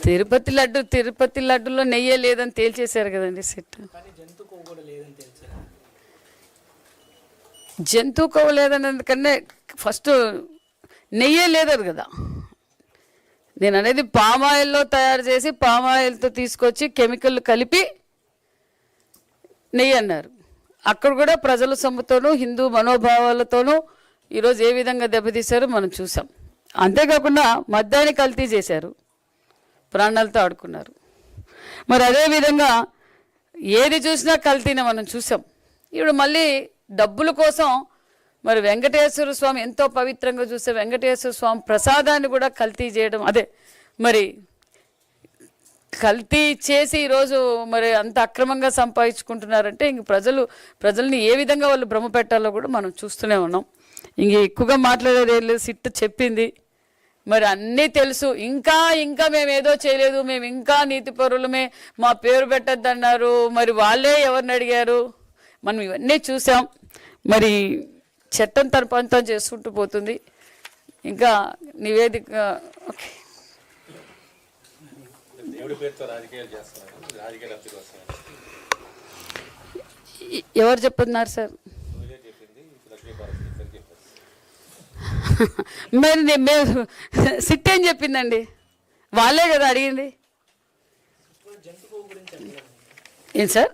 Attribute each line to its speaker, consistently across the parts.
Speaker 1: తిరుపతి లడ్డు
Speaker 2: తిరుపతి లడ్డులో నెయ్యే లేదని తేల్చేశారు కదండి సెట్. జంతువు కొవ్వు లేదనేందుకన్నా ఫస్ట్ నెయ్యే లేదు కదా. నేను అనేది పామాయిల్లో తయారు చేసి పామాయిల్తో తీసుకొచ్చి కెమికల్ కలిపి నెయ్యి అన్నారు. అక్కడ కూడా ప్రజల సొమ్ముతోనూ హిందూ మనోభావాలతోనూ ఈరోజు ఏ విధంగా దెబ్బతీశారో మనం చూసాం. అంతేకాకుండా మద్యాన్ని కల్తీ చేశారు, ప్రాణాలతో ఆడుకున్నారు. మరి అదేవిధంగా ఏది చూసినా కల్తీనే మనం చూసాం. ఇప్పుడు మళ్ళీ డబ్బుల కోసం మరి వెంకటేశ్వర స్వామి ఎంతో పవిత్రంగా చూస్తే వెంకటేశ్వర స్వామి ప్రసాదాన్ని కూడా కల్తీ చేయడం, అదే మరి కల్తీ చేసి ఈరోజు మరి అంత అక్రమంగా సంపాదించుకుంటున్నారంటే ఇంక ప్రజల్ని ఏ విధంగా వాళ్ళు భ్రమ పెట్టాలో కూడా మనం చూస్తూనే ఉన్నాం. ఇంక ఎక్కువగా మాట్లాడేది సిట్ చెప్పింది, మరి అన్నీ తెలుసు. ఇంకా మేము ఏదో చేయలేదు, మేము ఇంకా నీతిపరులమే, మా పేరు పెట్టద్దన్నారు. మరి వాళ్ళే ఎవరిని అడిగారు? మనం ఇవన్నీ చూసాం. మరి చట్టం తన పనితో చేసుకుంటూ పోతుంది. ఇంకా నివేదిక ఓకే. ఎవరు చెప్తున్నారు సార్? మరి మేము సిట్ ఏం చెప్పిందండి? వాళ్ళే కదా అడిగింది. ఏం సార్?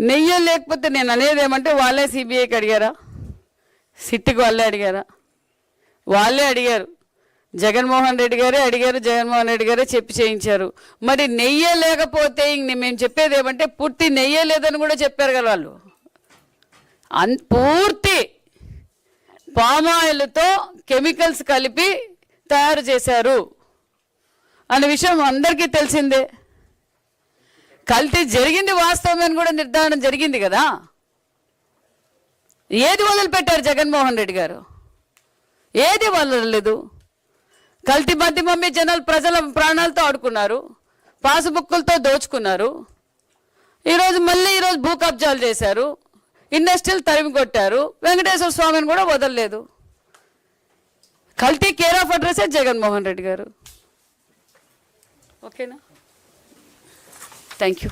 Speaker 2: నెయ్యి లేకపోతే నేను అనేది ఏమంటే వాళ్ళే సిబిఐకి అడిగారా? సిట్కి వాళ్ళే అడిగారా? వాళ్ళే అడిగారు. జగన్మోహన్ రెడ్డి గారే అడిగారు, జగన్మోహన్ రెడ్డి గారే చెప్పి చేయించారు. మరి నెయ్యే లేకపోతే మేము చెప్పేది ఏమంటే పూర్తి నెయ్యే లేదని కూడా చెప్పారు కదా వాళ్ళు. పూర్తి పామాయిల్తో కెమికల్స్ కలిపి తయారు చేశారు అనే విషయం అందరికీ తెలిసిందే. కల్తీ జరిగింది వాస్తవమని కూడా నిర్ధారణ జరిగింది కదా. ఏది వదిలిపెట్టారు జగన్మోహన్ రెడ్డి గారు? ఏది వదలలేదు. కల్తీ మద్యం అమ్మి ప్రజల ప్రాణాలతో ఆడుకున్నారు, పాసుబుక్కులతో దోచుకున్నారు. ఈరోజు భూ కబ్జాలు చేశారు, ఇండస్ట్రీలు తరిమి కొట్టారు, వెంకటేశ్వర స్వామిని కూడా వదలలేదు. కల్తీ కేర్ ఆఫ్ అడ్రసే జగన్మోహన్ రెడ్డి గారు. ఓకేనా? Thank you.